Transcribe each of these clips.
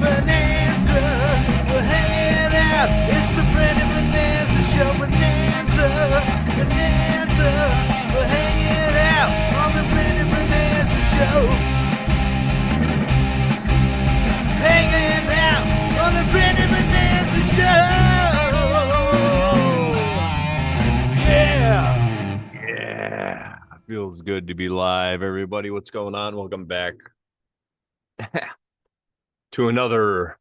Bonanza, we're hanging out. It's the Brandon Bonanza show. Bonanza, we're hanging out on the Brandon Bonanza show. Hanging out on the Brandon Bonanza show. Yeah. Feels good to be live, everybody. What's going on? Welcome back to another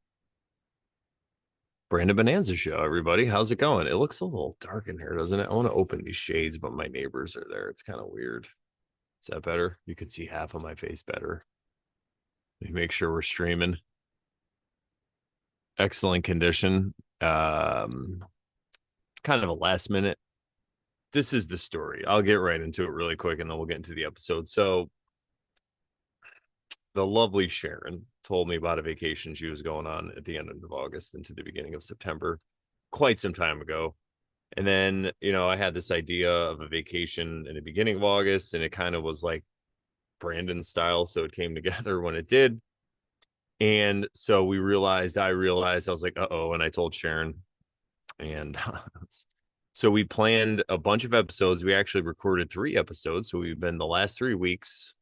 Brandon Bonanza show, everybody. How's it going? It looks a little dark in here, doesn't it? I want to open these shades, but my neighbors are there. It's kind of weird. Is that better? You can see half of my face better. Let me make sure we're streaming. Excellent condition. Kind of a last minute. This is the story. I'll get right into it really quick, and then we'll get into the episode. So the lovely Sharon told me about a vacation she was going on at the end of August into the beginning of September, quite some time ago. And then, I had this idea of a vacation in the beginning of August, and it kind of was like Brandon style. So it came together when it did. And so I realized, I was like, uh-oh. And I told Sharon, and so we planned a bunch of episodes. We actually recorded 3 episodes. So the last 3 weeks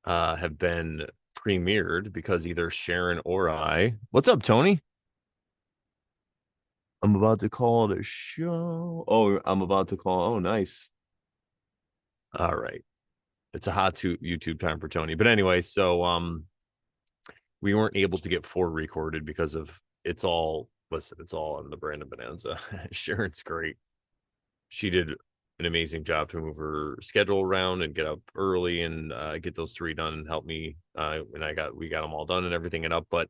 have been premiered because either Sharon or I. What's up, Tony? I'm about to call the show. Oh, nice. All right. It's a hot YouTube time for Tony. But anyway, so we weren't able to get 4 recorded because of it's all on the Brandon Bonanza. Sharon's great. She did an amazing job to move her schedule around and get up early and get those 3 done and help me. And we got them all done and everything and up. But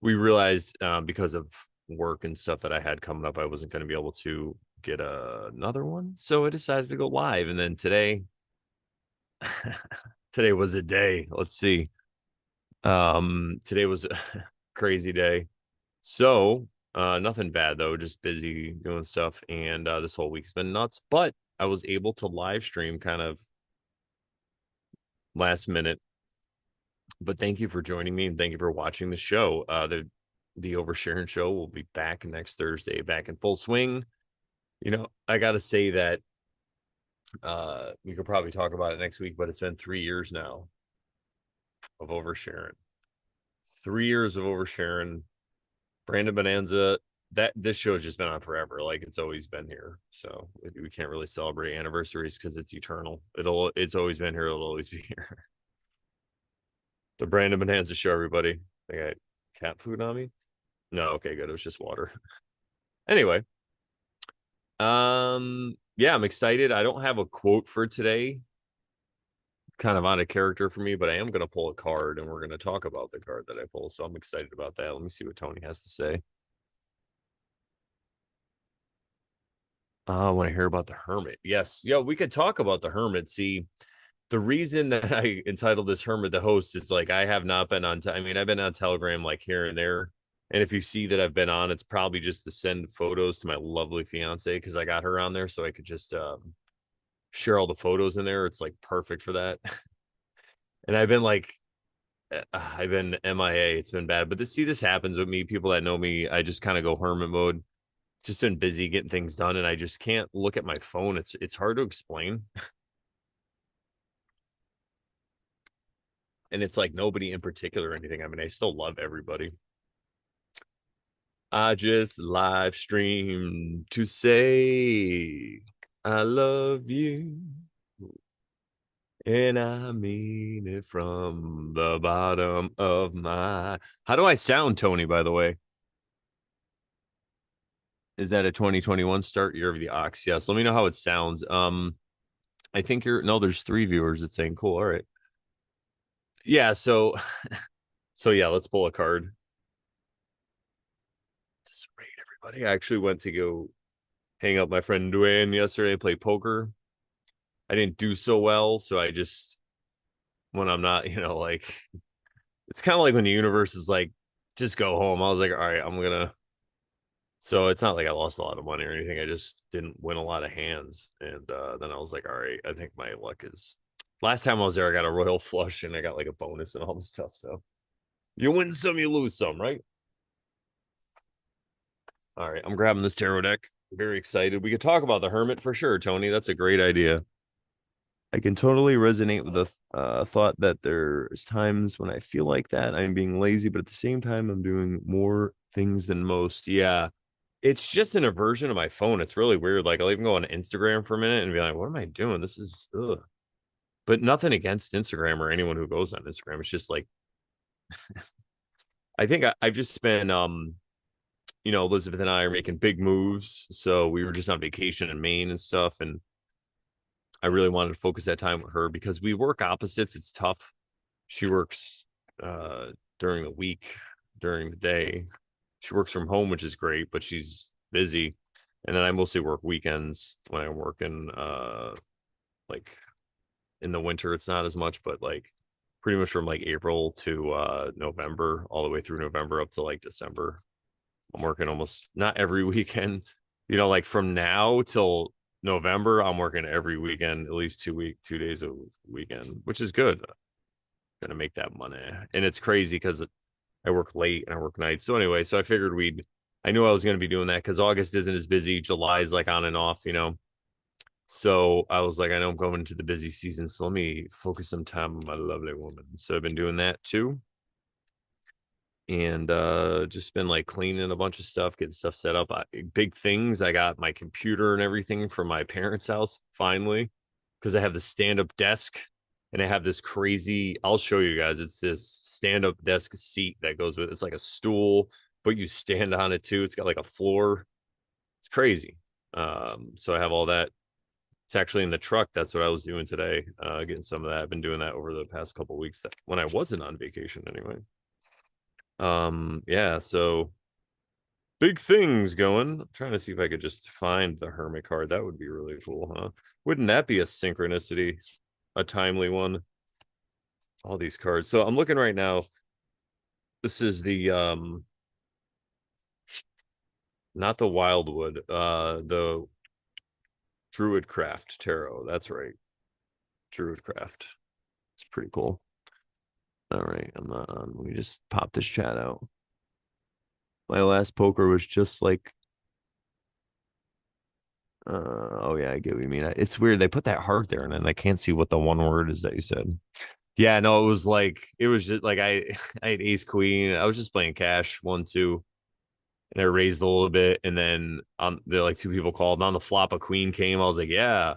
we realized because of work and stuff that I had coming up, I wasn't going to be able to get another one. So I decided to go live. And then today was a day. Let's see. Today was a crazy day. So nothing bad though, just busy doing stuff. And this whole week's been nuts, but I was able to live stream kind of last minute. But thank you for joining me and thank you for watching the show. The Over Sharon show will be back next Thursday, back in full swing. I got to say that we could probably talk about it next week, but it's been 3 years now of Over Sharon. 3 years of Over Sharon. Brandon Bonanza, this show has just been on forever. Like it's always been here. So we can't really celebrate anniversaries because it's eternal. It's always been here. It'll always be here. The Brandon Bonanza show, everybody. I got cat food on me. No, okay, good. It was just water. Anyway. Yeah, I'm excited. I don't have a quote for today. Kind of on a character for me, but I am going to pull a card and we're going to talk about the card that I pull. So I'm excited about that. Let me see what Tony has to say. I want to hear about the Hermit. Yes. Yeah, we could talk about the Hermit. See, the reason that I entitled this Hermit the host is like I have not been on. I've been on Telegram like here and there. And if you see that I've been on, it's probably just to send photos to my lovely fiance because I got her on there so I could just share all the photos in there. It's like perfect for that. And I've been MIA. It's been bad. But this happens with me. People that know me, I just kind of go hermit mode. Just been busy getting things done. And I just can't look at my phone. It's hard to explain. And it's like nobody in particular or anything. I mean, I still love everybody. I just live stream to say I love you. And I mean it from the bottom of my... How do I sound, Tony, by the way? Is that a 2021 start year of the Ox? Yes. Let me know how it sounds. I think there's 3 viewers that's saying cool. All right. Yeah. So yeah, let's pull a card. Just raid everybody. I actually went to go hang out with my friend Dwayne yesterday, play poker. I didn't do so well, so I just, when I'm not, like, it's kind of like when the universe is like, just go home. I was like, all right, So it's not like I lost a lot of money or anything. I just didn't win a lot of hands. And then I was like, all right, I think my luck is. Last time I was there, I got a royal flush and I got like a bonus and all this stuff. So you win some, you lose some, right? All right, I'm grabbing this tarot deck. Very excited. We could talk about the Hermit for sure, Tony. That's a great idea. I can totally resonate with the thought that there's times when I feel like that I'm being lazy, but at the same time, I'm doing more things than most. Yeah, it's just an aversion of my phone. It's really weird. Like I'll even go on Instagram for a minute and be like, "What am I doing? This is ugh." But nothing against Instagram or anyone who goes on Instagram. It's just like I think I've just been Elizabeth and I are making big moves. So we were just on vacation in Maine and stuff. And I really wanted to focus that time with her because we work opposites. It's tough. She works uh, during the week, during the day. She works from home, which is great, but she's busy. And then I mostly work weekends when I'm working like in the winter. It's not as much, but like pretty much from like April to November, all the way through November up to like December. I'm working almost not every weekend, like from now till November, I'm working every weekend, at least 2 days a weekend, which is good. Gonna make that money. And it's crazy because I work late and I work nights. So anyway, so I figured I knew I was gonna be doing that because August isn't as busy. July is like on and off. So I was like, I know I'm going into the busy season, so let me focus some time on my lovely woman. So I've been doing that too. And just been like cleaning a bunch of stuff, getting stuff set up. Big things. I got my computer and everything from my parents' house finally, because I have the stand-up desk and I have this crazy. I'll show you guys. It's this stand-up desk seat that goes with. It's like a stool, but you stand on it too. It's got like a floor. It's crazy. So I have all that. It's actually in the truck. That's what I was doing today. Getting some of that. I've been doing that over the past couple of weeks. That when I wasn't on vacation anyway. Yeah, so big things going. I'm trying to see if I could just find the Hermit card. That would be really cool, huh? Wouldn't that be a synchronicity? A timely one? All these cards. So I'm looking right now. This is the not the Wildwood, the Druidcraft Tarot. That's right. Druidcraft. It's pretty cool. All right, I'm not on. Let me just pop this chat out. My last poker was just like oh yeah, I get what you mean. It's weird. They put that heart there, and then I can't see what the one word is that you said. Yeah, no, it was just like I had ace queen. I was just playing cash 1-2, and I raised a little bit, and then the like two people called, and on the flop a queen came. I was like, yeah,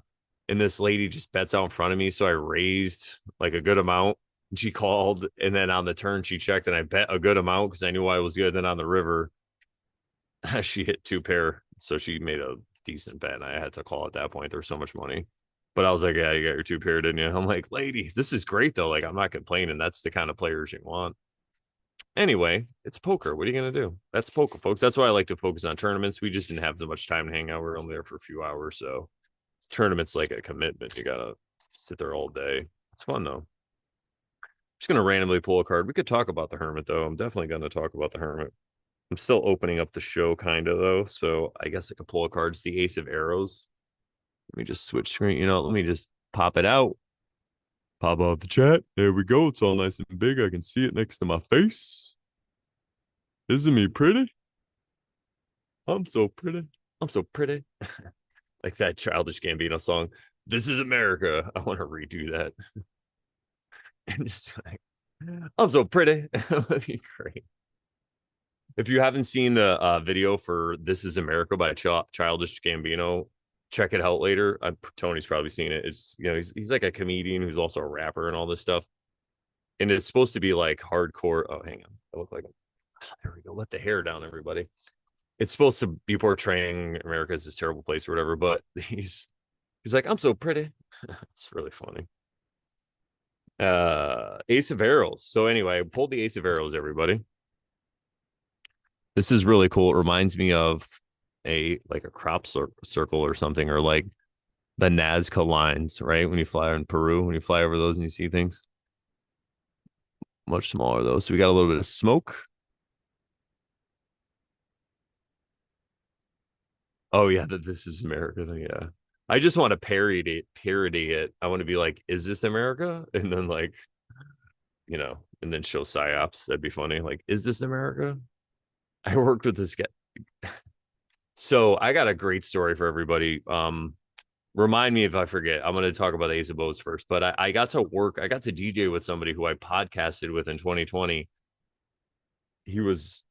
and this lady just bets out in front of me, so I raised like a good amount. And she called, and then on the turn she checked, and I bet a good amount because I knew I was good. Then on the river, she hit two pair, so she made a decent bet. And I had to call at that point. There's so much money, but I was like, yeah, you got your two pair, didn't you? I'm like, lady, this is great though. Like, I'm not complaining. That's the kind of players you want. Anyway, it's poker. What are you gonna do? That's poker, folks. That's why I like to focus on tournaments. We just didn't have so much time to hang out. We are only there for a few hours, so tournaments like a commitment. You gotta sit there all day. It's fun though. Just gonna randomly pull a card. We could talk about the Hermit though. I'm definitely gonna talk about the Hermit. I'm still opening up the show kind of though, so I guess I could pull a card. It's the Ace of Arrows. Let me just switch screen. Let me just pop it out. Pop out the chat. There we go. It's all nice and big. I can see it next to my face. Isn't me pretty? I'm so pretty. I'm so pretty. Like that Childish Gambino song. This is America. I want to redo that. And just like, I'm so pretty. That'd be great. If you haven't seen the video for "This Is America" by Childish Gambino, check it out later. Tony's probably seen it. It's he's like a comedian who's also a rapper and all this stuff, and it's supposed to be like hardcore. Oh, hang on, I look like there we go. Let the hair down, everybody. It's supposed to be portraying America as this terrible place or whatever, but he's like, I'm so pretty. It's really funny. Ace of Arrows. So anyway, pull the Ace of Arrows, everybody. This is really cool. It reminds me of a crop circle or something, or like the Nazca lines, right? When you fly in Peru, when you fly over those and you see things much smaller though. So we got a little bit of smoke. Oh yeah, that This Is America thing. Yeah. I just want to parody it. I want to be like, is this America? And then like, and then show psyops. That'd be funny. Like, is this America? I worked with this guy. So I got a great story for everybody. Remind me if I forget. I'm going to talk about the Ace of Bows first, but I got to DJ with somebody who I podcasted with in 2020. He was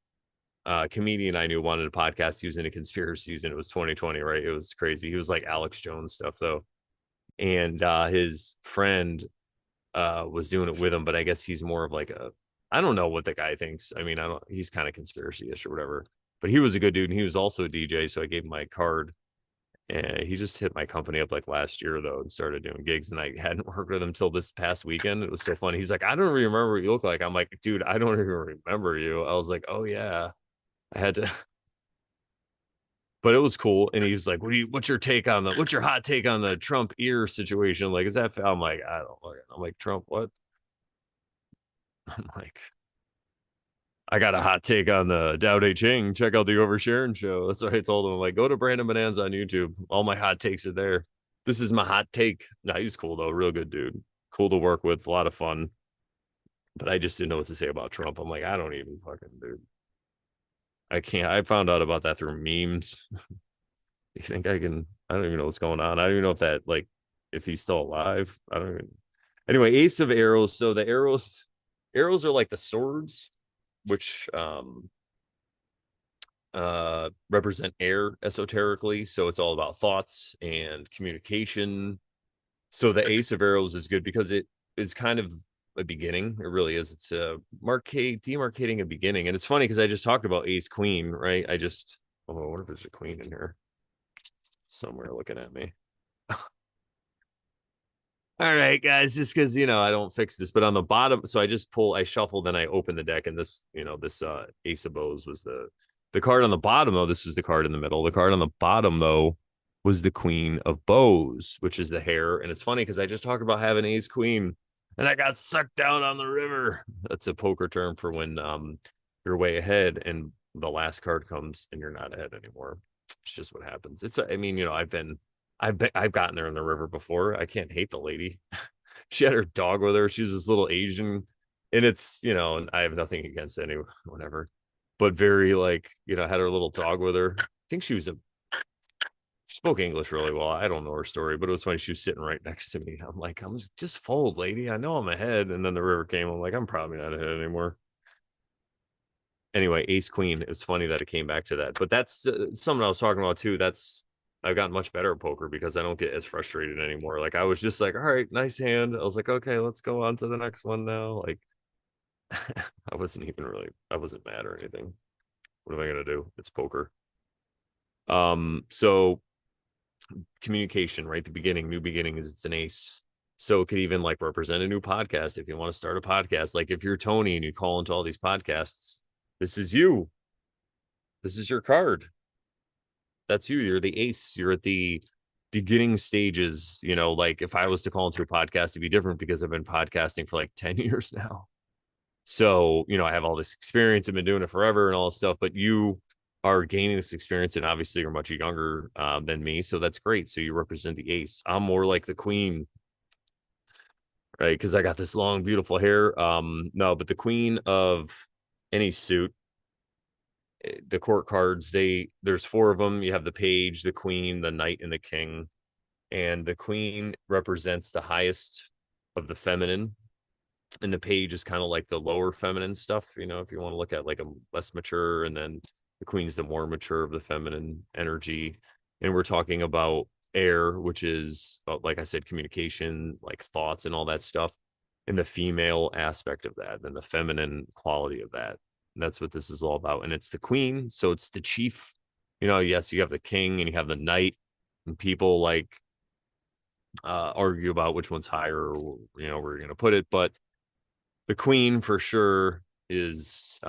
a comedian I knew wanted a podcast. He was into conspiracies and it was 2020, right? It was crazy. He was like Alex Jones stuff though. And his friend was doing it with him, but I guess he's more of like I don't know what the guy thinks. I mean, he's kind of conspiracy-ish or whatever, but he was a good dude and he was also a DJ. So I gave him my card and he just hit my company up like last year though and started doing gigs. And I hadn't worked with him till this past weekend. It was so funny. He's like, I don't really remember what you look like. I'm like, dude, I don't even remember you. I was like, oh yeah, I had to, but it was cool. And he was like, what's your hot take on the Trump ear situation? Like, is that, I'm like, I don't know. I'm like, Trump, what? I'm like, I got a hot take on the Dao De Ching. Check out the Over Sharon show. That's what I told him. I'm like, go to Brandon Bonanza on YouTube. All my hot takes are there. This is my hot take. Nah, he's cool though. Real good dude. Cool to work with. A lot of fun. But I just didn't know what to say about Trump. I'm like, I don't even fucking, dude. I can't. I found out about that through memes. You think I can? I don't even know what's going on. I don't even know if he's still alive. I don't even. Anyway, Ace of Arrows. So the arrows are like the swords, which represent air esoterically. So it's all about thoughts and communication. So the Ace of Arrows is good because it is kind of a beginning. It really is. It's a demarcating a beginning. And it's funny because I just talked about Ace Queen, right? I wonder if there's a queen in here somewhere looking at me. All right, guys, just because I don't fix this, but on the bottom, so I shuffled and I opened the deck, and this Ace of Bows was the card on the bottom, though. This was the card in the middle. The card on the bottom, though, was the Queen of Bows, which is the hare. And it's funny because I just talked about having Ace Queen, and I got sucked down on the river. That's a poker term for when you're way ahead and the last card comes and you're not ahead anymore. It's just what happens. I've gotten there in the river before. I can't hate the lady. She had her dog with her. She's this little Asian, and and I have nothing against anyone, whatever, but very had her little dog with her. I think she spoke English really well. I don't know her story, but it was funny. She was sitting right next to me. I'm like, I'm just fold, lady. I know I'm ahead. And then the river came. I'm like, I'm probably not ahead anymore. Anyway, Ace Queen. It's funny that it came back to that, but that's something I was talking about too. I've gotten much better at poker because I don't get as frustrated anymore. Like I was just like, all right, nice hand. I was like, okay, let's go on to the next one now. Like I wasn't mad or anything. What am I gonna do? It's poker. So communication, right? The beginning, new beginning is it's an ace. So it could even represent a new podcast if you want to start a podcast. Like if you're Tony and you call into all these podcasts, this is you. This is your card. That's you. You're the ace. You're at the beginning stages. Like if I was to call into a podcast, it'd be different because I've been podcasting for 10 years now. So, I have all this experience. I've been doing it forever and all this stuff, but you are gaining this experience and obviously you're much younger than me. So that's great. So you represent the ace. I'm more like the queen, right? Because I got this long, beautiful hair. No, but the queen of any suit, the court cards, there's four of them. You have the page, the queen, the knight, and the king. And the queen represents the highest of the feminine, and the page is kind of like the lower feminine stuff, if you want to look at a less mature, and then the queen's the more mature of the feminine energy. And we're talking about air, which is like I said, communication, like thoughts and all that stuff, and the female aspect of that and the feminine quality of that. And that's what this is all about. And it's the queen, so it's the chief. Yes, you have the king and you have the knight, and people argue about which one's higher, or where you're going to put it, but the queen for sure is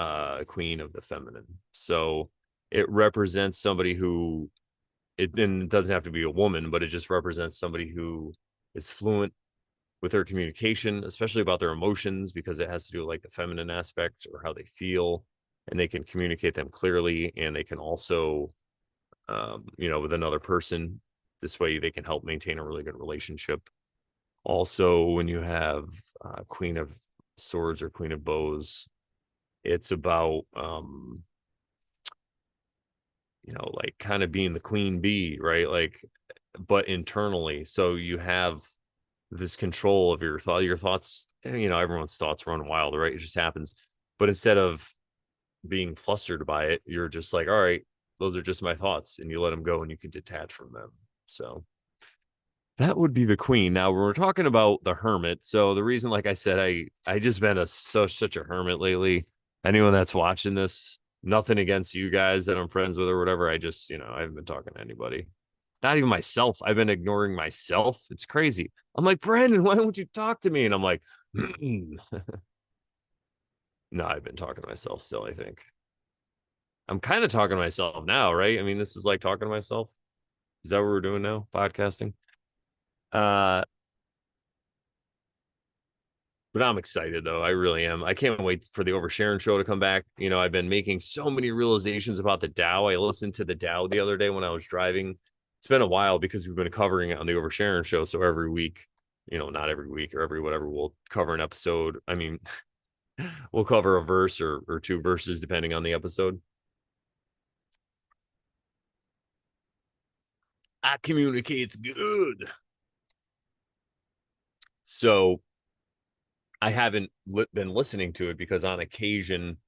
queen of the feminine. So it represents somebody who it doesn't have to be a woman, but it just represents somebody who is fluent with their communication, especially about their emotions, because it has to do with the feminine aspect or how they feel, and they can communicate them clearly, and they can also with another person. This way they can help maintain a really good relationship. Also, when you have Queen of Swords or Queen of Bows, it's about like kind of being the queen bee, right? Like, but internally. So you have this control of your thoughts, everyone's thoughts run wild, right? It just happens. But instead of being flustered by it, you're just like, all right, those are just my thoughts, and you let them go and you can detach from them. So that would be the queen. Now we're talking about the hermit. So the reason, like I said, I just been such a hermit lately. Anyone that's watching this, nothing against you guys that I'm friends with or whatever. I just, I haven't been talking to anybody. Not even myself. I've been ignoring myself. It's crazy. I'm like, Brandon, why don't you talk to me? And I'm like, no, I've been talking to myself still, I think. I'm kind of talking to myself now, right? I mean, this is like talking to myself. Is that what we're doing now? Podcasting? Uh, but I'm excited though. I really am. I can't wait for the Over Sharon show to come back. I've been making so many realizations about the Dow. I listened to the Dow the other day when I was driving. It's been a while because we've been covering it on the Over Sharon show. So every week, not every week or every whatever, we'll cover an episode. I mean, we'll cover a verse or two verses depending on the episode. I communicates good. So I haven't been listening to it because on occasion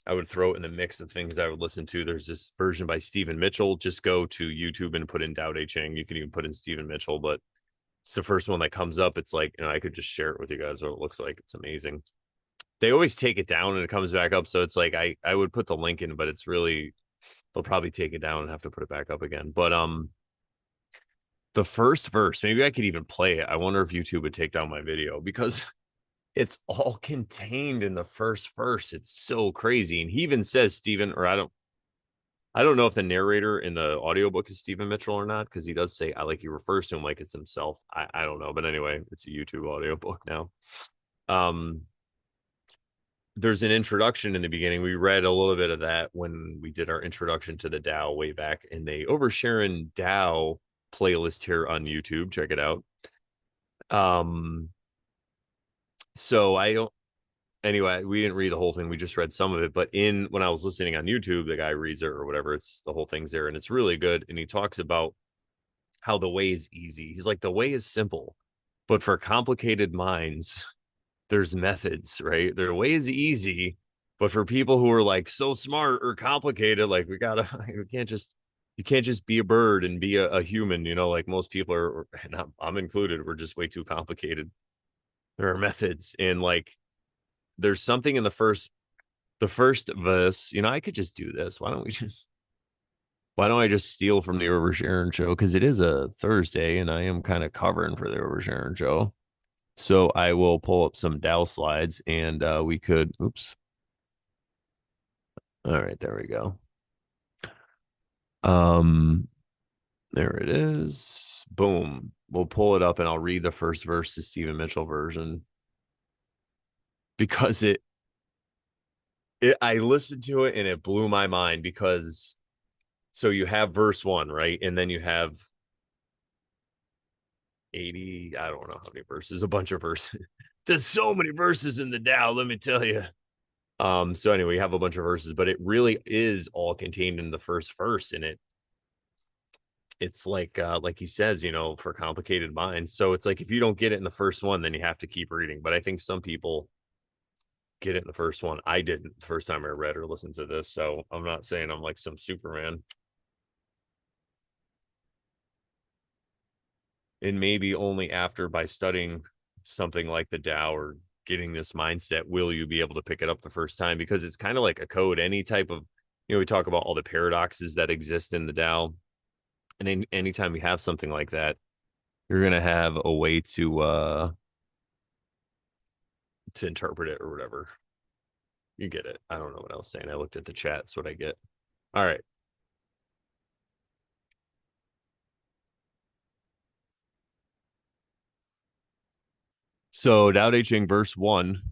I would throw it in the mix of things I would listen to. There's this version by Stephen Mitchell. Just go to YouTube and put in Dao De Chang. You can even put in Stephen Mitchell, but it's the first one that comes up. It's like, I could just share it with you guys what it looks like. It's amazing. They always take it down and it comes back up. So it's like I would put the link in, but it's really, they'll probably take it down and have to put it back up again. But the first verse, maybe I could even play it. I wonder if YouTube would take down my video because it's all contained in the first verse. It's so crazy. And he even says Stephen, or I don't know if the narrator in the audiobook is Stephen Mitchell or not, because he does say he refers to him like it's himself. I don't know. But anyway, it's a YouTube audiobook now. There's an introduction in the beginning. We read a little bit of that when we did our introduction to the Tao way back in the Over Sharon Tao playlist here on YouTube. Check it out. So I don't, anyway, we didn't read the whole thing. We just read some of it. But when I was listening on YouTube, the guy reads it or whatever. It's the whole thing's there and it's really good. And he talks about how the way is easy. He's like, the way is simple, but for complicated minds, there's methods, right? Their way is easy, but for people who are like so smart or complicated, like you can't just be a bird and be a human, like most people are, and I'm included. We're just way too complicated. There are methods, and like there's something in the first verse. I could just do this. Why don't I just steal from the Over Sharon show? Because it is a Thursday and I am kind of covering for the Over Sharon show. So I will pull up some Dow slides and we could, oops. All right, there we go. There it is. Boom. We'll pull it up and I'll read the first verse, the Stephen Mitchell version. Because I listened to it and it blew my mind because so you have verse 1, right? And then you have 80, I don't know how many verses, a bunch of verses. There's so many verses in the Tao, let me tell you. So anyway, we have a bunch of verses, but it really is all contained in the first verse, and it's like he says, for complicated minds. So it's like if you don't get it in the first one, then you have to keep reading. But I think some people get it in the first one. I didn't the first time I read or listened to this, so I'm not saying I'm like some Superman. And maybe only after by studying something like the Tao or getting this mindset will you be able to pick it up the first time, because it's kind of like a code. Any type of, we talk about all the paradoxes that exist in the Tao, and anytime you have something like that, you're gonna have a way to interpret it or whatever. You get it. I don't know what I was saying. I looked at the chat. That's what I get. All right. So Tao Te Ching verse 1,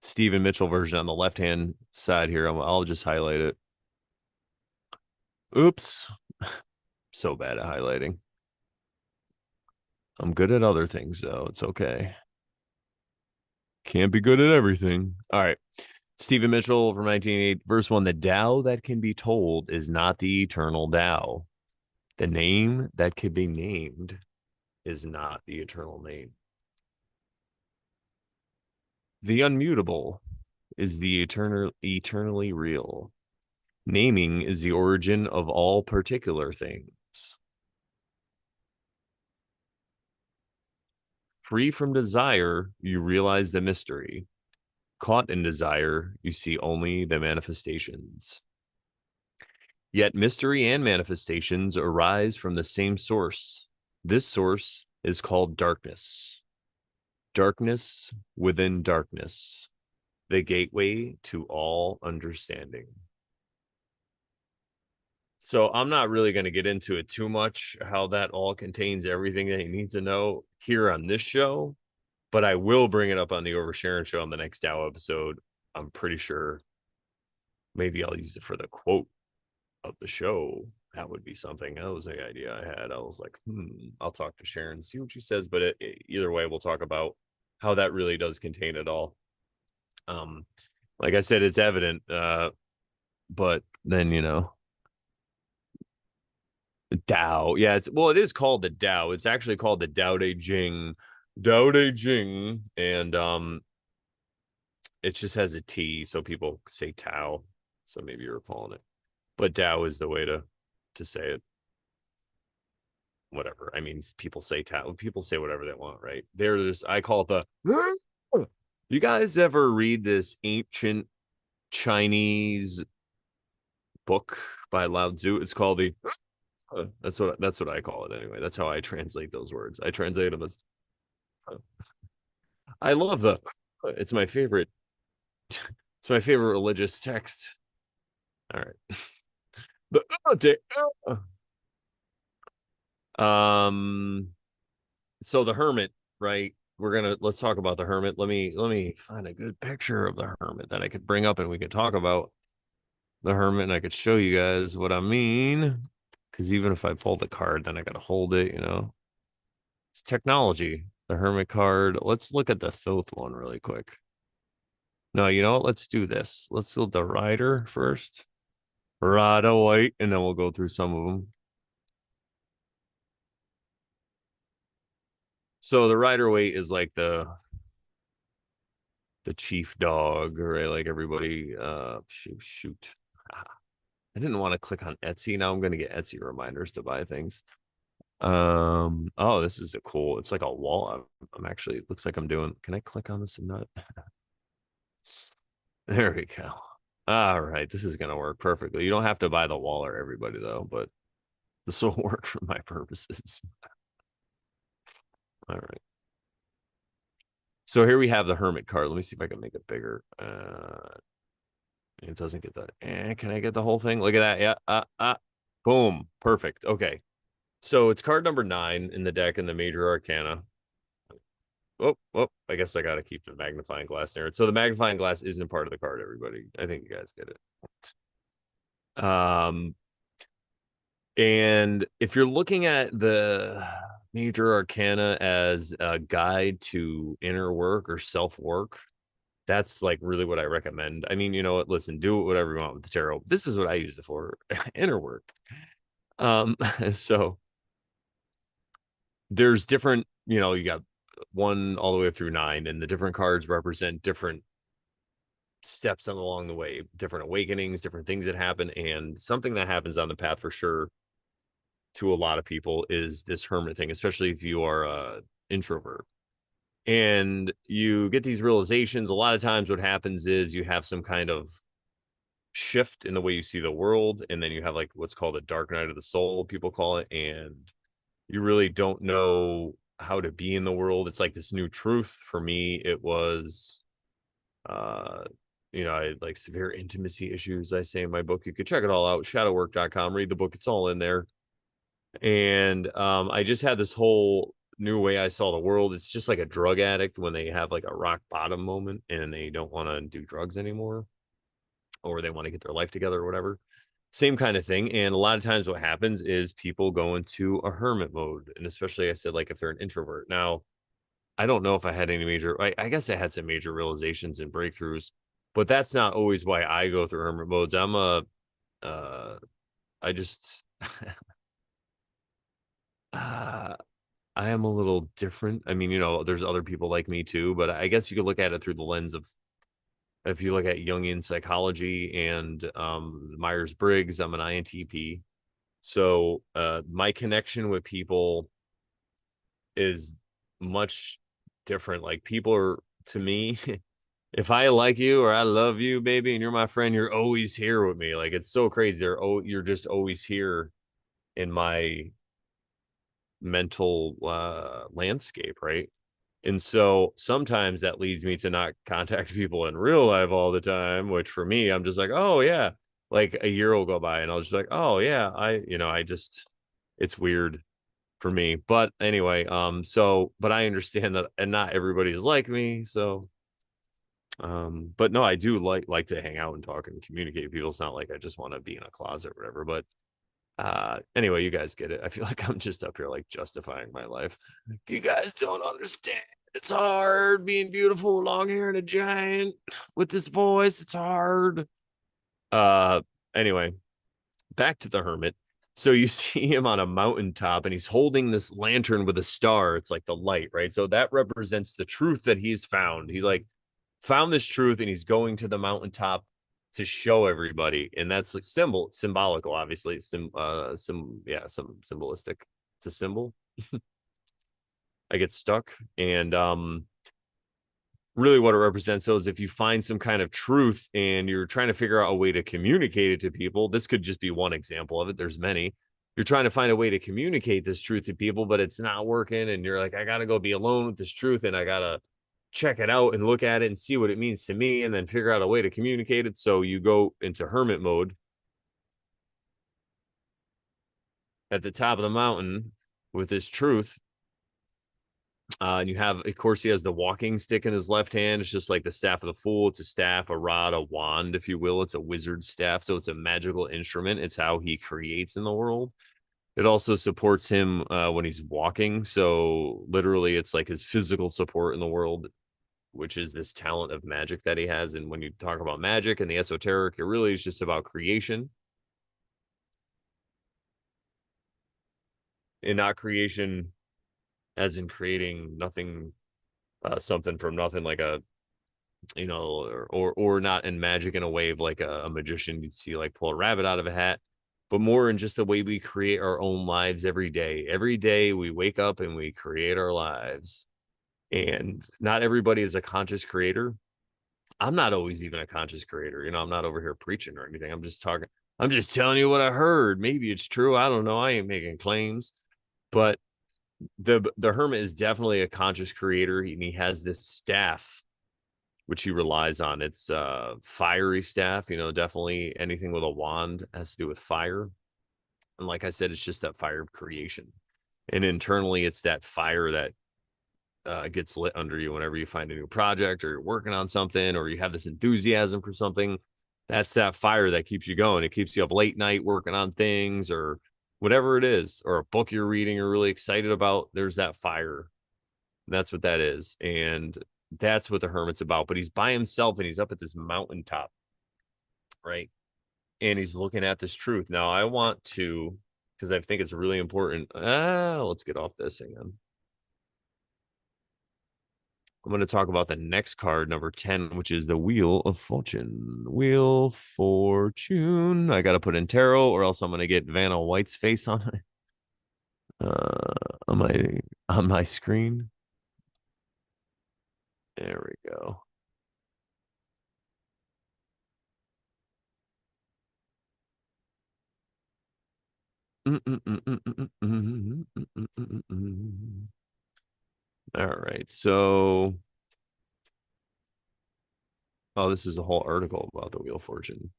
Stephen Mitchell version on the left-hand side here. I'll just highlight it. Oops. So bad at highlighting. I'm good at other things, though. It's okay. Can't be good at everything. All right. Stephen Mitchell from 1988, verse 1. The Tao that can be told is not the eternal Tao. The name that can be named is not the eternal name. The unmutable is the eternally real. Naming is the origin of all particular things. Free from desire, you realize the mystery. Caught in desire, you see only the manifestations. Yet mystery and manifestations arise from the same source. This source is called darkness. Darkness within darkness, the gateway to all understanding. So I'm not really going to get into it too much, how that all contains everything that you need to know here on this show, but I will bring it up on the Over Sharon show on the next Dow episode. I'm pretty sure maybe I'll use it for the quote of the show. That would be something. That was the idea I had. I was like, I'll talk to Sharon, see what she says. But either way, we'll talk about how that really does contain it all. Like I said, it's evident. But then, Tao. Yeah, it is called the Tao. It's actually called the Tao Te Ching. Tao Te Ching. And it just has a T, so people say Tao. So maybe you're calling it. But Tao is the way to say it. Whatever. I mean, people say Tao. People say whatever they want, right? I call it the. You guys ever read this ancient Chinese book by Lao Tzu? It's called the. That's what I call it anyway. That's how I translate those words. I translate them as. I love the. It's my favorite. It's my favorite religious text. All right. So the Hermit, right? Let's talk about the Hermit. Let me find a good picture of the Hermit that I could bring up and we could talk about the Hermit and I could show you guys what I mean. Because even if I pull the card, then I gotta hold it, It's technology. The Hermit card. Let's look at the Thoth one really quick. No, you know what? Let's do this. Let's do the Rider first. Rider White, and then we'll go through some of them. So the Rider Waite is like the chief dog, right? Like everybody shoot. I didn't want to click on Etsy. Now I'm gonna get Etsy reminders to buy things. Oh, this is it's like a wall. I'm actually, it looks like I'm doing, can I click on this and not? There we go. All right, this is gonna work perfectly. You don't have to buy the Waller, everybody, though, but this will work for my purposes. All right. So here we have the Hermit card. Let me see if I can make it bigger. It doesn't get that. Can I get the whole thing? Look at that. Yeah. Boom. Perfect. Okay. So it's card number 9 in the deck in the Major Arcana. Oh, I guess I got to keep the magnifying glass near it. So the magnifying glass isn't part of the card, everybody. I think you guys get it. And if you're looking at the Major Arcana as a guide to inner work or self-work, that's like really what I recommend. I mean, you know what? Listen, do whatever you want with the tarot. This is what I use it for, inner work. So there's different, you got 1 all the way up through 9, and the different cards represent different steps along the way, different awakenings, different things that happen. And something that happens on the path for sure to a lot of people is this Hermit thing, especially if you are a introvert. And you get these realizations. A lot of times what happens is you have some kind of shift in the way you see the world, and then you have like what's called a dark night of the soul, people call it, and you really don't know how to be in the world. It's like this new truth. For me, it was I had like severe intimacy issues, I say in my book. You could check it all out, shadowwork.com, read the book, it's all in there. And I just had this whole new way I saw the world. It's just like a drug addict when they have like a rock bottom moment and they don't want to do drugs anymore, or they want to get their life together or whatever. same kind of thing. And a lot of times what happens is people go into a hermit mode. And especially I said, like if they're an introvert. Now, I don't know if I had any major, I guess I had some major realizations and breakthroughs, but that's not always why I go through hermit modes. Uh, I just, uh, I am a little different. I mean, there's other people like me too, but I guess you could look at it through the lens of, if you look at Jungian psychology and Myers-Briggs, I'm an INTP. So my connection with people is much different. Like people are, to me, if I like you or I love you, baby, and you're my friend, you're always here with me. Like it's so crazy. You're just always here in my mental landscape, right? And so sometimes that leads me to not contact people in real life all the time, which for me, I'm just like, oh yeah. Like a year will go by and I'll just be like, oh yeah, I just, it's weird for me. But anyway, but I understand that and not everybody's like me. So but no, I do like to hang out and talk and communicate with people. It's not like I just want to be in a closet or whatever. But anyway, you guys get it. I feel like I'm just up here like justifying my life. You guys don't understand. It's hard being beautiful, long hair, and a giant with this voice. It's hard. Uh anyway, back to the hermit. So you see him on a mountaintop and he's holding this lantern with a star. It's like the light, right? So that represents the truth that he's found. He like found this truth and he's going to the mountaintop to show everybody. And that's like symbolical, obviously. Some symbolistic. It's a symbol. I get stuck. And really what it represents though is if you find some kind of truth and you're trying to figure out a way to communicate it to people, this could just be one example of it. There's many. You're trying to find a way to communicate this truth to people, but it's not working. And you're like, I got to go be alone with this truth and I got to check it out and look at it and see what it means to me and then figure out a way to communicate it. So you go into hermit mode at the top of the mountain with this truth. And you have, of course, he has the walking stick in his left hand. It's just like the staff of the fool. It's a staff, a rod, a wand, if you will. It's a wizard staff. So it's a magical instrument. It's how he creates in the world. It also supports him when he's walking. So literally, it's like his physical support in the world, which is this talent of magic that he has. And when you talk about magic and the esoteric, it really is just about creation. And not creation as in creating nothing, something from nothing, like a, or not in magic in a way of like a magician you'd see like pull a rabbit out of a hat, but more in just the way we create our own lives every day. Every day we wake up and we create our lives. And not everybody is a conscious creator. I'm not always even a conscious creator. I'm not over here preaching or anything. I'm just talking. I'm just telling you what I heard. Maybe it's true. I don't know. I ain't making claims. But the hermit is definitely a conscious creator, and he has this staff which he relies on. It's fiery staff, definitely anything with a wand has to do with fire. And like I said, it's just that fire of creation. And internally, it's that fire that gets lit under you whenever you find a new project or you're working on something or you have this enthusiasm for something. That's that fire that keeps you going. It keeps you up late night working on things or whatever it is, or a book you're reading or really excited about. There's that fire. That's what that is. And that's what the hermit's about. But he's by himself and he's up at this mountaintop, right? And he's looking at this truth. Now, I want to, because I think it's really important. Let's get off this again. I'm going to talk about the next card, number 10, which is the Wheel of Fortune. Wheel Fortune. I got to put in tarot or else I'm going to get Vanna White's face on it. On my screen. There we go. All right. So, this is a whole article about the Wheel of Fortune.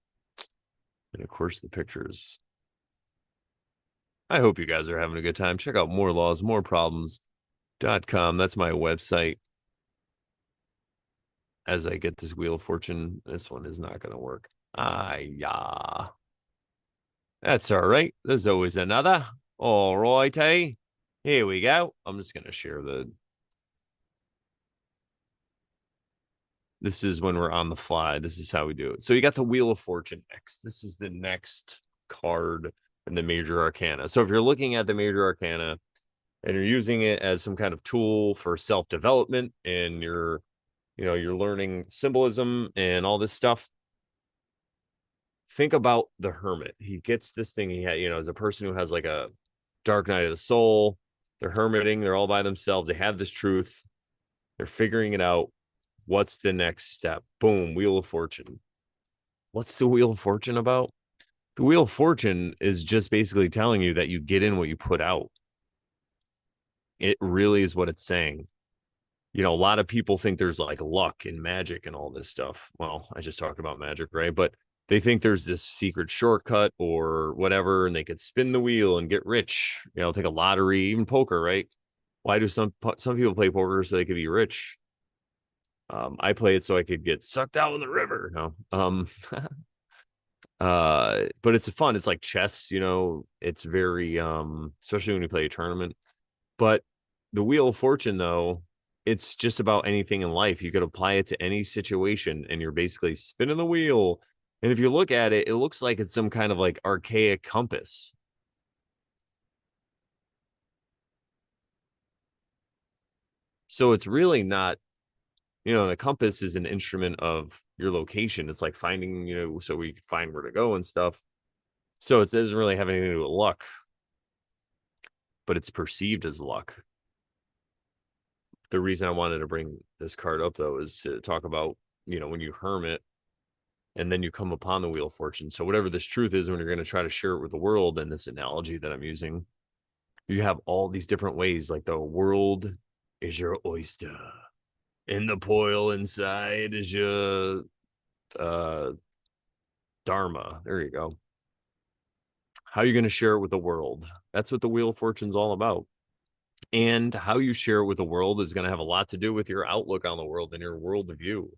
And of course, the pictures. I hope you guys are having a good time. Check out More Laws, More Problems.com. That's my website. As I get this Wheel of Fortune, this one is not going to work. Yeah. That's all right. There's always another. All right, hey. Here we go. I'm just gonna share the. This is when we're on the fly. This is how we do it. So you got the Wheel of Fortune next. This is the next card in the Major Arcana. So if you're looking at the Major Arcana and you're using it as some kind of tool for self-development and you're learning symbolism and all this stuff, think about the Hermit. He gets this thing he had, as a person who has like a dark night of the soul. They're hermiting, they're all by themselves. They have this truth, they're figuring it out. What's the next step? Boom, Wheel of Fortune. What's the Wheel of Fortune about? The Wheel of Fortune is just basically telling you that you get in what you put out. It really is what it's saying. A lot of people think there's like luck and magic and all this stuff. Well, I just talked about magic, right? But they think there's this secret shortcut or whatever, and they could spin the wheel and get rich, take a lottery, even poker, right? Why do some people play poker so they could be rich? I play it so I could get sucked out in the river. No. But it's fun. It's like chess, it's very especially when you play a tournament. But the Wheel of Fortune, though, it's just about anything in life. You could apply it to any situation, and you're basically spinning the wheel. And if you look at it, it looks like it's some kind of like archaic compass. So it's really not, the compass is an instrument of your location. It's like finding, so we can find where to go and stuff. So it doesn't really have anything to do with luck, but it's perceived as luck. The reason I wanted to bring this card up, though, is to talk about, when you hermit and then you come upon the Wheel of Fortune. So whatever this truth is, when you're going to try to share it with the world, and this analogy that I'm using, you have all these different ways. Like the world is your oyster, and the poil inside is your dharma. There you go. How are you going to share it with the world? That's what the Wheel of Fortune's all about. And how you share it with the world is going to have a lot to do with your outlook on the world and your worldview.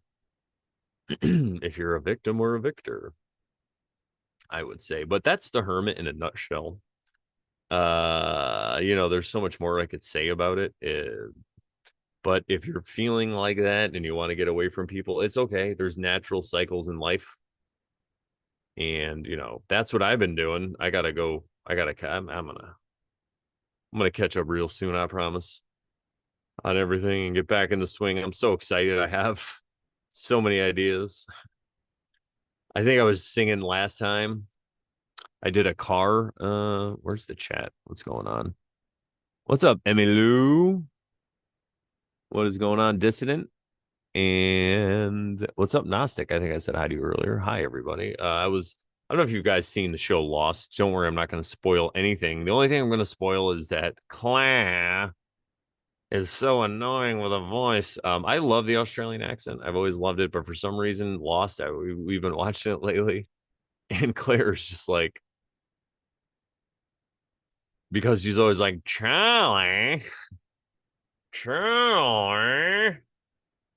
If you're a victim or a victor, I would say. But that's the Hermit in a nutshell. There's so much more I could say about it. But if you're feeling like that and you want to get away from people, it's okay. There's natural cycles in life. And, that's what I've been doing. I gotta go. I'm gonna catch up real soon, I promise, on everything and get back in the swing. I'm so excited. I have so many ideas. I think I was singing last time. I did a car. Where's the chat? What's going on? What's up, Emmy Lou? What is going on, Dissident? And what's up, Gnostic? I think I said hi to you earlier. Hi, everybody. I don't know if you guys seen the show Lost. Don't worry, I'm not going to spoil anything. The only thing I'm going to spoil is that Claire is so annoying with a voice. I love the Australian accent. I've always loved it, but for some reason, Lost, we've been watching it lately. And Claire is just like, because she's always like, Charlie,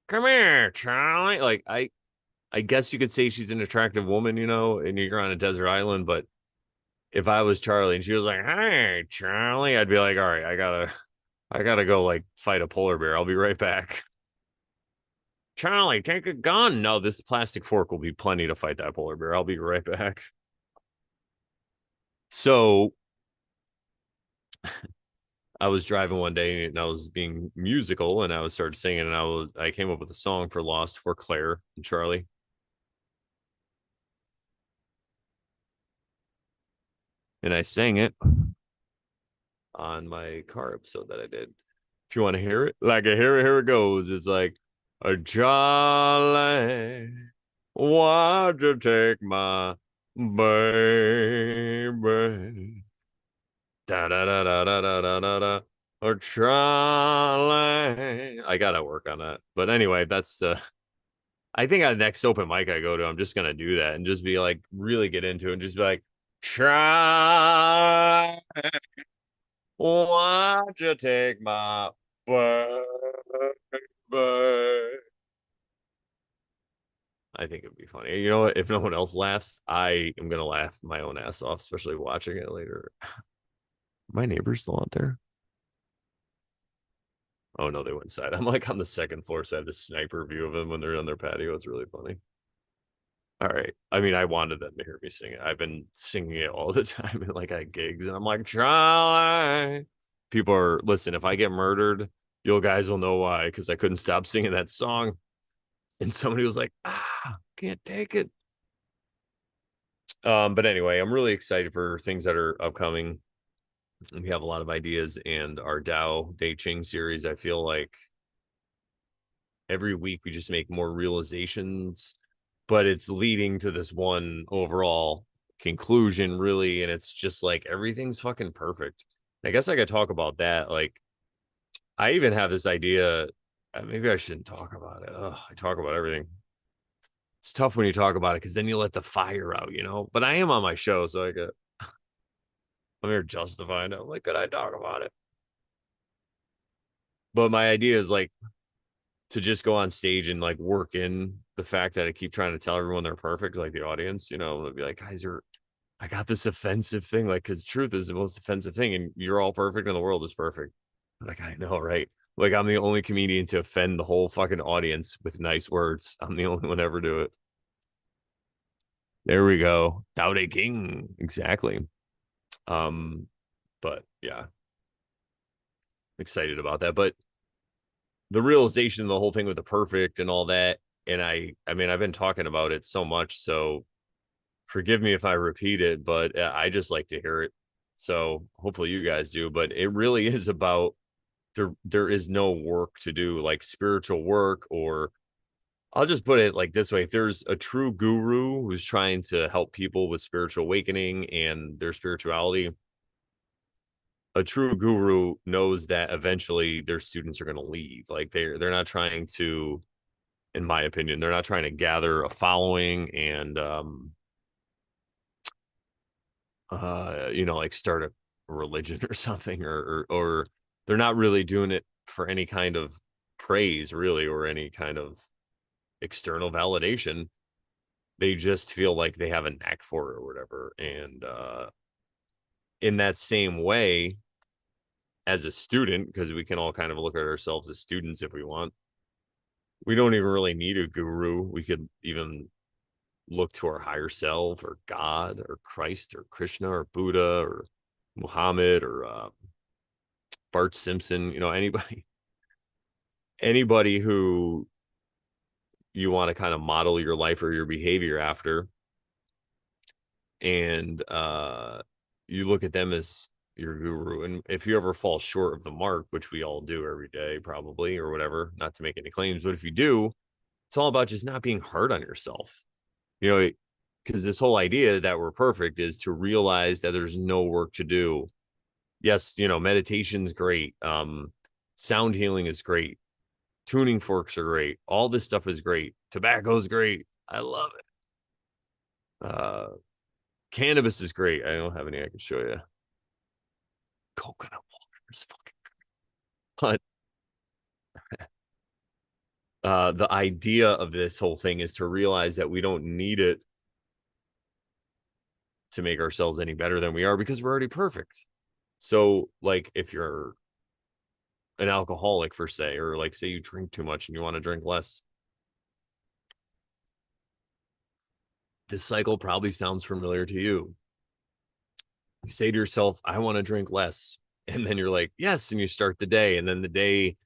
come here, Charlie. Like, I guess you could say she's an attractive woman, and you're on a desert island. But if I was Charlie and she was like, "Hey, Charlie," I'd be like, "All right, I gotta go like fight a polar bear. I'll be right back." Charlie, take a gun. No, this plastic fork will be plenty to fight that polar bear. I'll be right back. So I was driving one day and I was being musical and I was started singing and I came up with a song for Lost for Claire and Charlie. And I sang it on my car episode that I did. If you want to hear it, like here it goes. It's like a jolly, why'd you take my baby? Da da da da da da da da da. Or Charlie. I gotta work on that. But anyway, that's the. I think at next open mic I go to, I'm just gonna do that and just be like, really get into it and just be like, Charlie. Why'd you take my baby? I think it'd be funny. You know what? If no one else laughs, I am gonna laugh my own ass off, especially watching it later. My neighbor's still out there. Oh no, they went inside. I'm like on the second floor, so I have this sniper view of them when they're on their patio. It's really funny. All right. I mean, I wanted them to hear me sing it. I've been singing it all the time in like at gigs, and I'm like, try. People are listen. If I get murdered, you guys will know why, because I couldn't stop singing that song. And somebody was like, can't take it. But anyway, I'm really excited for things that are upcoming. We have a lot of ideas, and our Dao Day Ching series, I feel like every week we just make more realizations, but it's leading to this one overall conclusion, really. And it's just like everything's fucking perfect. I guess I could talk about that. Like, I even have this idea. Maybe I shouldn't talk about it. Ugh, I talk about everything. It's tough when you talk about it because then you let the fire out, you know. But I am on my show, so I'm here justifying it. I'm like, could I talk about it? But my idea is like to just go on stage and like work in the fact that I keep trying to tell everyone they're perfect, like the audience, you know, be like, guys, I got this offensive thing, like, because truth is the most offensive thing, and you're all perfect, and the world is perfect. Like, I know, right? Like, I'm the only comedian to offend the whole fucking audience with nice words. I'm the only one to ever do it. There we go. Tao Te King. Exactly. But yeah, excited about that. But the realization of the whole thing with the perfect and all that, and I mean, I've been talking about it so much, so forgive me if I repeat it, but I just like to hear it. So hopefully you guys do. But it really is about there is no work to do, like spiritual work, or I'll just put it like this way: if there's a true guru who's trying to help people with spiritual awakening and their spirituality, a true guru knows that eventually their students are going to leave. Like they're not trying to, in my opinion, they're not trying to gather a following and like start a religion or something, or they're not really doing it for any kind of praise, really, or any kind of external validation. They just feel like they have a knack for it or whatever. And in that same way, as a student, because we can all kind of look at ourselves as students if we want, we don't even really need a guru. We could even look to our higher self or God or Christ or Krishna or Buddha or Muhammad or Bart Simpson, anybody who you want to kind of model your life or your behavior after. And you look at them as your guru. And if you ever fall short of the mark, which we all do every day, probably, or whatever, not to make any claims, but if you do, it's all about just not being hard on yourself. Because this whole idea that we're perfect is to realize that there's no work to do. Yes, meditation's great. Sound healing is great. Tuning forks are great. All this stuff is great. Tobacco's great. I love it. Cannabis is great. I don't have any I can show you. Coconut water is fucking. But the idea of this whole thing is to realize that we don't need it to make ourselves any better than we are because we're already perfect. So, like, if you're an alcoholic, for say, or like say you drink too much and you want to drink less, this cycle probably sounds familiar to you. You say to yourself, I want to drink less. And then you're like, yes. And you start the day. And then the day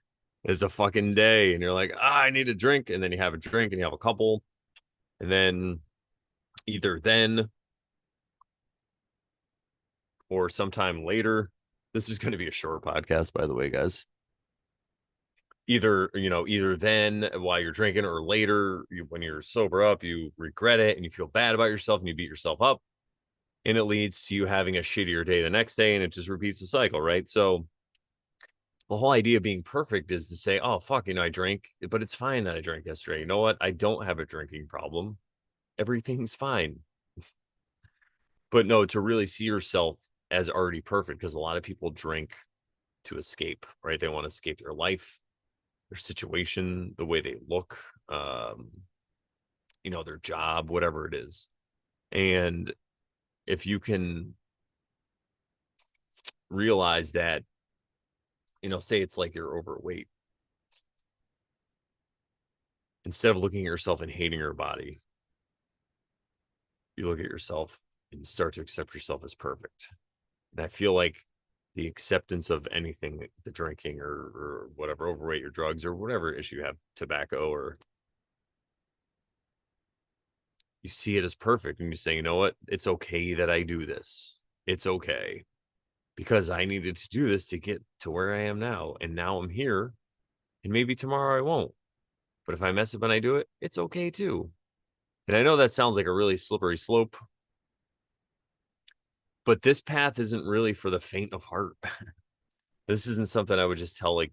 is a fucking day. And you're like, I need a drink. And then you have a drink and you have a couple. And then either then or sometime later, this is going to be a short podcast, by the way, guys. Either then while you're drinking or later, when you're sober up, you regret it and you feel bad about yourself and you beat yourself up. And it leads to you having a shittier day the next day, and it just repeats the cycle, right? So the whole idea of being perfect is to say, oh, fuck, I drank, but it's fine that I drank yesterday. You know what? I don't have a drinking problem. Everything's fine. But no, to really see yourself as already perfect, because a lot of people drink to escape, right? They want to escape their life, their situation, the way they look. their job, whatever it is. And if you can realize that, say it's like you're overweight, instead of looking at yourself and hating your body, you look at yourself and start to accept yourself as perfect. And I feel like the acceptance of anything, the drinking or whatever, overweight or drugs or whatever issue you have, tobacco, or you see it as perfect and you say, you know what? It's okay that I do this. It's okay because I needed to do this to get to where I am now. And now I'm here. And maybe tomorrow I won't. But if I mess up and I do it, it's okay too. And I know that sounds like a really slippery slope, but this path isn't really for the faint of heart. This isn't something I would just tell, like,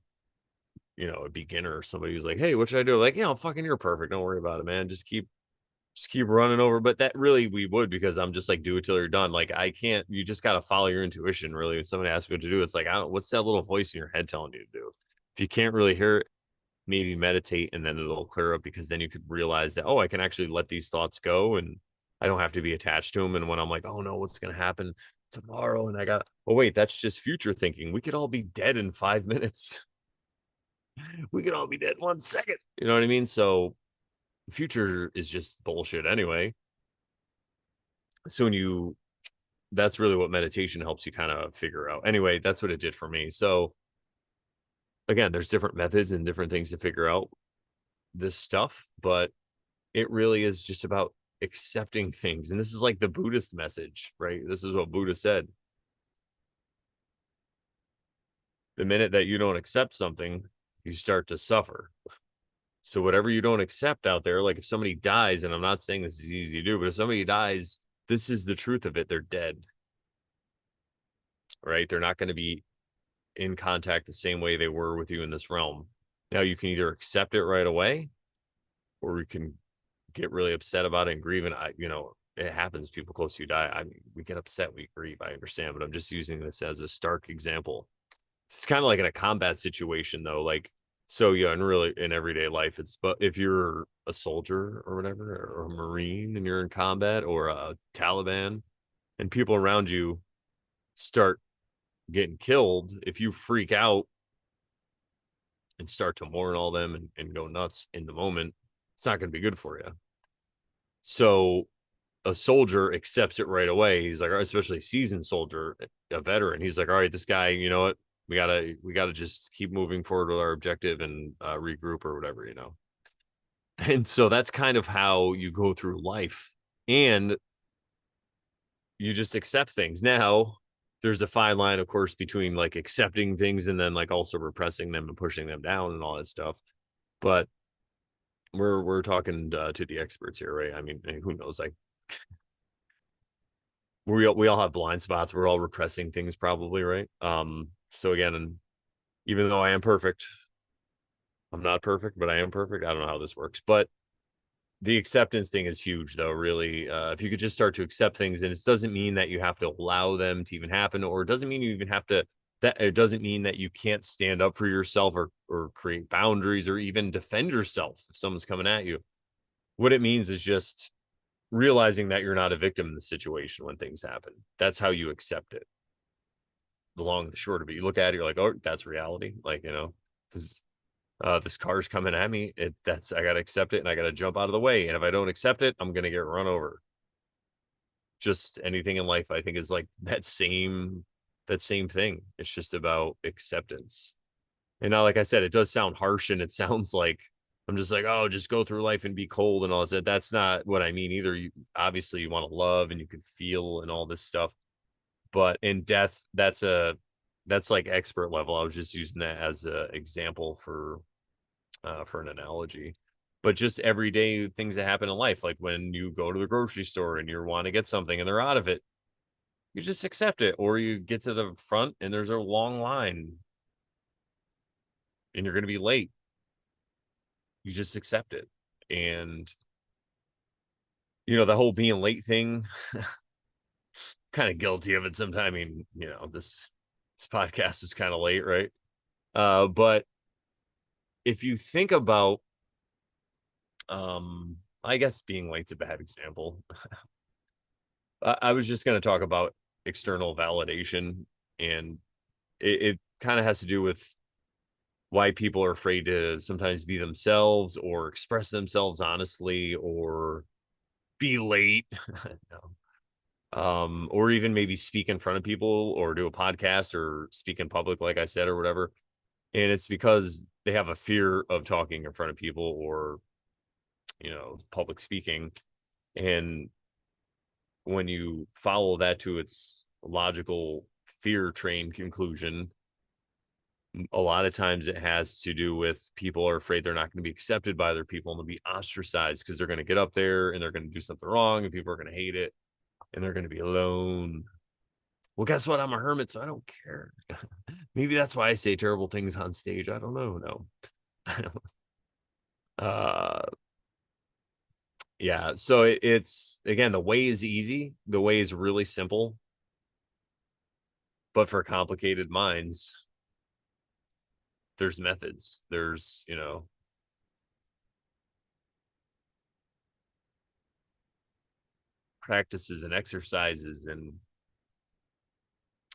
a beginner or somebody who's like, hey, what should I do? Like, fucking, you're perfect. Don't worry about it, man. Just keep running over. But that really we would, because I'm just like, do it till you're done. Like, I can't, you just got to follow your intuition. Really, when somebody asks me what to do, it's like, I don't, what's that little voice in your head telling you to do? If you can't really hear it, maybe meditate, and then it'll clear up, because then you could realize that, oh, I can actually let these thoughts go and I don't have to be attached to them. And when I'm like, oh no, what's going to happen tomorrow? And oh wait, that's just future thinking. We could all be dead in 5 minutes. We could all be dead 1 second. You know what I mean? So future is just bullshit anyway. So that's really what meditation helps you kind of figure out. Anyway, that's what it did for me. So again, there's different methods and different things to figure out this stuff, but it really is just about accepting things. And this is like the Buddhist message, right? This is what Buddha said. The minute that you don't accept something, you start to suffer. So whatever you don't accept out there, like if somebody dies, and I'm not saying this is easy to do, but if somebody dies, this is the truth of it. They're dead, right? They're not going to be in contact the same way they were with you in this realm. Now you can either accept it right away, or you can get really upset about it and grieve. And it happens. People close to you die. I mean, we get upset, we grieve. I understand, but I'm just using this as a stark example. It's kind of like in a combat situation, though. Like, so yeah, and really in everyday life, but if you're a soldier or whatever, or a Marine, and you're in combat, or a Taliban, and people around you start getting killed, if you freak out and start to mourn all them and go nuts in the moment, it's not going to be good for you. So a soldier accepts it right away. He's like, especially a seasoned soldier, a veteran. He's like, all right, this guy, you know what? We gotta just keep moving forward with our objective and regroup or whatever, And so that's kind of how you go through life, and you just accept things. Now, there's a fine line, of course, between like accepting things and then like also repressing them and pushing them down and all that stuff. But we're talking to the experts here, right? I mean, who knows? Like, we all have blind spots. We're all repressing things, probably, right? So again, even though I am perfect, I'm not perfect, but I am perfect. I don't know how this works, but the acceptance thing is huge, though. Really, if you could just start to accept things, and it doesn't mean that you have to allow them to even happen, or it doesn't mean you even have to. That it doesn't mean that you can't stand up for yourself, or create boundaries, or even defend yourself if someone's coming at you. What it means is just realizing that you're not a victim in the situation when things happen. That's how you accept it. The long and the short of it, you look at it, you're like, oh, that's reality. Like, this car's coming at me. I gotta accept it, and I gotta jump out of the way. And if I don't accept it, I'm gonna get run over. Just anything in life, I think, is like that same thing. It's just about acceptance. And now, like I said, it does sound harsh, and it sounds like I'm just like, oh, just go through life and be cold and all that. That's not what I mean either. Obviously you want to love and you can feel and all this stuff, but in death, that's like expert level. I was just using that as an example for an analogy. But just everyday things that happen in life, like when you go to the grocery store and you want to get something and they're out of it, you just accept it. Or you get to the front and there's a long line and you're going to be late. You just accept it. And the whole being late thing, kind of guilty of it sometimes. I mean, this podcast is kind of late, right? But if you think about I guess being late's a bad example. I was just going to talk about external validation, and it kind of has to do with why people are afraid to sometimes be themselves or express themselves honestly or be late. No. Or even maybe speak in front of people or do a podcast or speak in public, like I said, or whatever. And it's because they have a fear of talking in front of people or, public speaking. And when you follow that to its logical fear train conclusion, a lot of times it has to do with people are afraid they're not going to be accepted by other people and they'll be ostracized because they're going to get up there and they're going to do something wrong and people are going to hate it and they're going to be alone. Well, guess what? I'm a hermit, so I don't care. Maybe that's why I say terrible things on stage. I don't know. No. I don't. Uh, yeah. So it's again, the way is easy. The way is really simple. But for complicated minds, there's methods. There's, practices and exercises and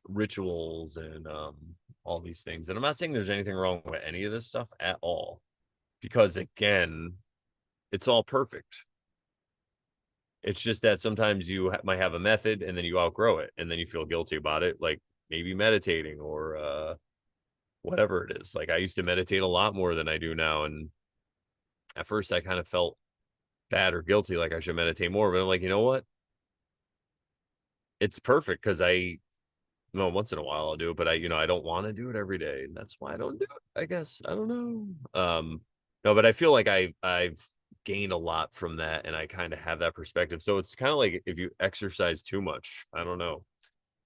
rituals and all these things. And I'm not saying there's anything wrong with any of this stuff at all, because again, it's all perfect. It's just that sometimes you might have a method and then you outgrow it and then you feel guilty about it, like maybe meditating or whatever it is. Like I used to meditate a lot more than I do now. And at first I kind of felt bad or guilty, like I should meditate more. But I'm like, you know what? It's perfect because once in a while I'll do it, but I don't want to do it every day. And that's why I don't do it, I guess. I don't know. No, but I feel like I've gained a lot from that and I kind of have that perspective. So it's kind of like if you exercise too much, I don't know.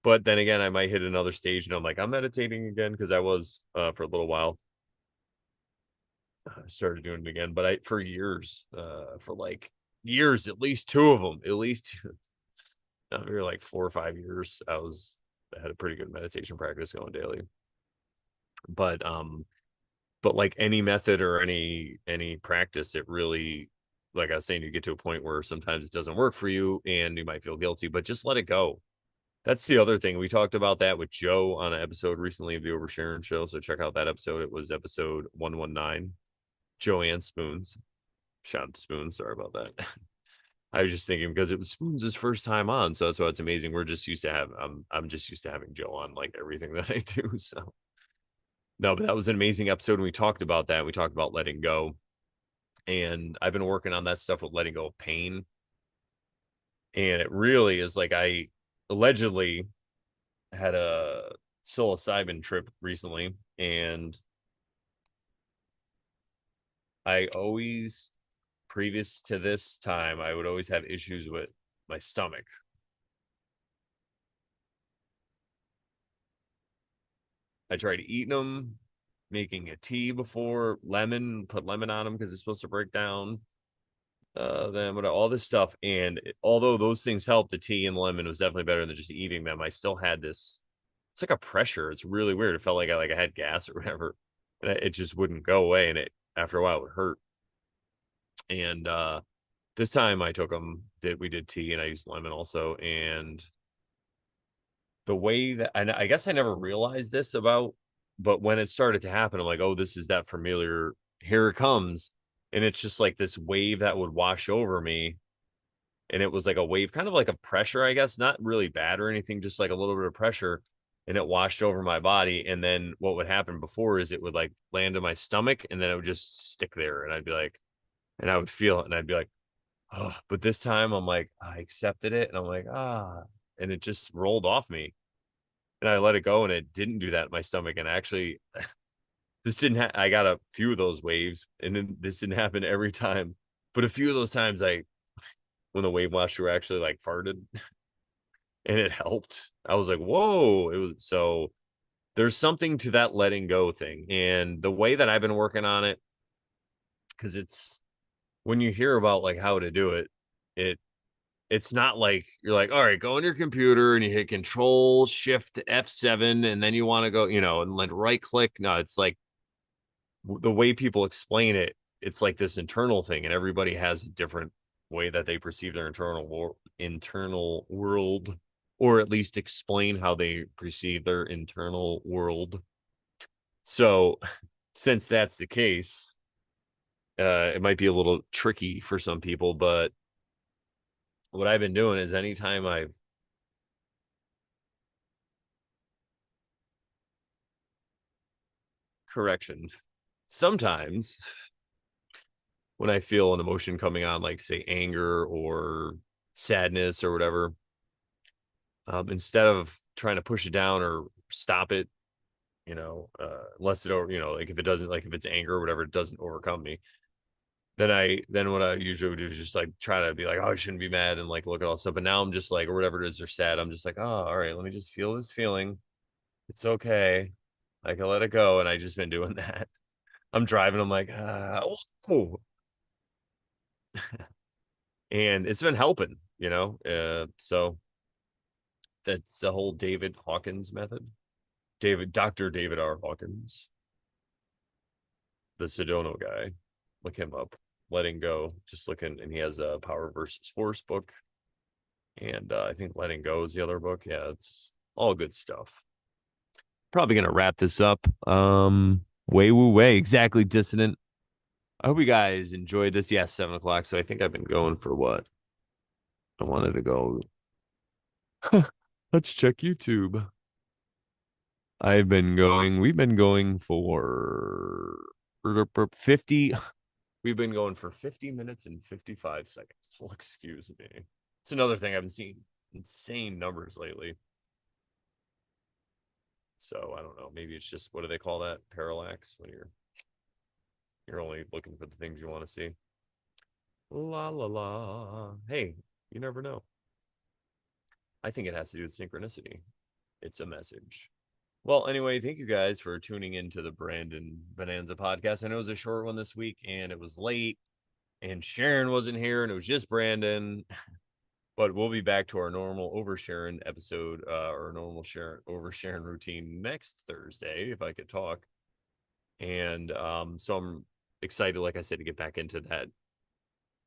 But then again, I might hit another stage and I'm like, I'm meditating again because I was for a little while. I started doing it again, but for years, for like years, at least two of them, at least maybe like 4 or 5 years, I had a pretty good meditation practice going daily. But like any method or any practice, it really, like I was saying, you get to a point where sometimes it doesn't work for you and you might feel guilty, but just let it go. That's the other thing. We talked about that with Joe on an episode recently of the Over Sharon show. So check out that episode. It was episode 119. Joanne Spoons. Shout out to Spoons. Sorry about that. I was just thinking because it was Spoons' first time on. So that's why it's amazing. We're just used to I'm just used to having Joe on like everything that I do. So no, but that was an amazing episode. And we talked about that. We talked about letting go. And I've been working on that stuff with letting go of pain. And it really is like I allegedly had a psilocybin trip recently. And I always, previous to this time, I would always have issues with my stomach. I tried eating them, making a tea before, put lemon on them because it's supposed to break down them, all this stuff. And although those things helped, the tea and lemon was definitely better than just eating them. I still had this, it's like a pressure. It's really weird. It felt like I had gas or whatever. And it just wouldn't go away. And after a while, it would hurt. And this time I took them, we did tea and I used lemon also. And the way that, and I guess I never realized this but when it started to happen, I'm like, oh, this is that familiar, here it comes. And it's just like this wave that would wash over me. And it was like a wave, kind of like a pressure, I guess, not really bad or anything, just like a little bit of pressure. And it washed over my body. And then what would happen before is it would like land in my stomach and then it would just stick there. And I'd be like, and I would feel it and I'd be like, oh, but this time I'm like, I accepted it. And I'm like, and it just rolled off me. And I let it go and it didn't do that in my stomach. And actually, I got a few of those waves and then this didn't happen every time. But a few of those times when the wave washer actually like farted and it helped. I was like, whoa. It was so there's something to that letting go thing. And the way that I've been working on it, because it's when you hear about like how to do it's not like you're like, all right, go on your computer and you hit Control Shift F7 and then you want to go, and then right click. No, it's like the way people explain it, it's like this internal thing and everybody has a different way that they perceive their internal world, or at least explain how they perceive their internal world. So, since that's the case, it might be a little tricky for some people, but what I've been doing is anytime I've correction, sometimes when I feel an emotion coming on, like say anger or sadness or whatever, instead of trying to push it down or stop it, unless it over, like if it doesn't, like if it's anger or whatever, it doesn't overcome me. Then what I usually would do is just like try to be like, oh, I shouldn't be mad and like look at all stuff. But now I'm just like, or whatever it is, they're sad. I'm just like, oh, all right, let me just feel this feeling. It's okay. I can let it go. And I just been doing that. I'm driving. I'm like, oh, and it's been helping, so that's the whole David Hawkins method. Dr. David R. Hawkins, the Sedona guy. Look him up. Letting Go. Just looking, and he has a Power versus Force book. And I think Letting Go is the other book. Yeah, it's all good stuff. Probably gonna wrap this up. Way woo way. Exactly, Dissonant. I hope you guys enjoyed this. Yeah, 7 o'clock. So I think I've been going for what? I wanted to go. Let's check YouTube. We've been going for 50. We've been going for 50 minutes and 55 seconds. Well, excuse me. It's another thing I've been seeing insane numbers lately. So I don't know. Maybe it's just, what do they call that? Parallax, when you're only looking for the things you want to see. La la la. Hey, you never know. I think it has to do with synchronicity. It's a message. Well, anyway, thank you guys for tuning into the Brandon Bonanza podcast. I know it was a short one this week and it was late and Sharon wasn't here and it was just Brandon. But we'll be back to our normal Over Sharon episode, or normal Over Sharon routine next Thursday, if I could talk. And so I'm excited, like I said, to get back into that.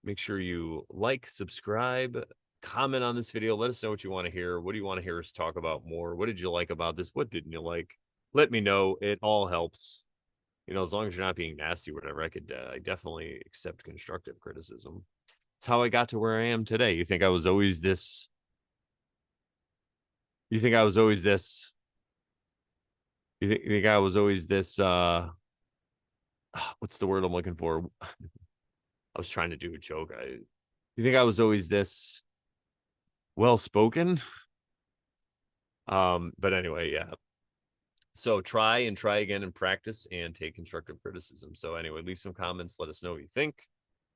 Make sure you like, subscribe, comment on this video. Let us know what you want to hear. What do you want to hear us talk about more? What did you like about this? What didn't you like? Let me know. It all helps. As long as you're not being nasty or whatever, I definitely accept constructive criticism. It's how I got to where I am today. You think I was always this? You think I was always this? You think I was always this? What's the word I'm looking for? I was trying to do a joke. You think I was always this well spoken? But anyway, yeah. So try again and practice and take constructive criticism. So anyway, leave some comments. Let us know what you think.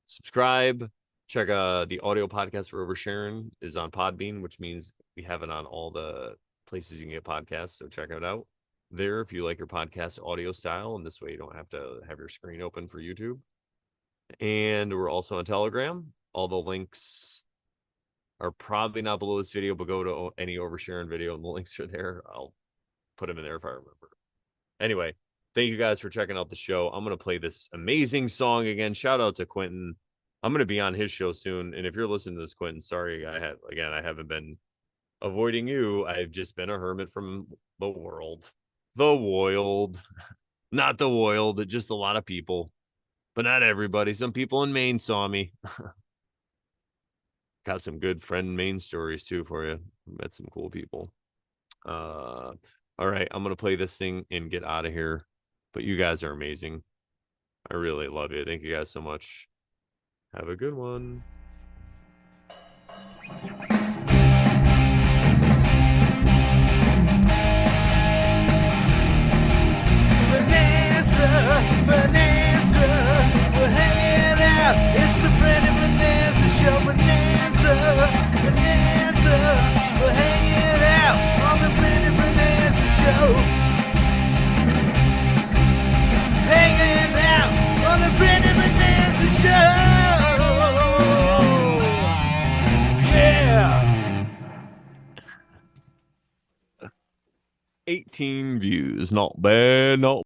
Subscribe. Check the audio podcast for Over Sharon is on Podbean, which means we have it on all the places you can get podcasts. So check it out there if you like your podcast audio style. And this way you don't have to have your screen open for YouTube. And we're also on Telegram. All the links are probably not below this video, but go to any Over Sharon video and the links are there. I'll put them in there if I remember. Anyway, thank you guys for checking out the show. I'm going to play this amazing song again. Shout out to Quentin. I'm going to be on his show soon. And if you're listening to this, Quentin, sorry, I haven't been avoiding you. I've just been a hermit from the world. The world. Not the world, just a lot of people. But not everybody. Some people in Maine saw me. Got some good friend Maine stories, too, for you. Met some cool people. All right, I'm going to play this thing and get out of here. But you guys are amazing. I really love you. Thank you guys so much. Have a good one. Bonanza, we're hanging out. It's the Brandon Bonanza show. Bonanza, we're hanging out on the Brandon Bonanza show. Hanging out on the Brandon Bonanza show. 18 views. Not bad. Not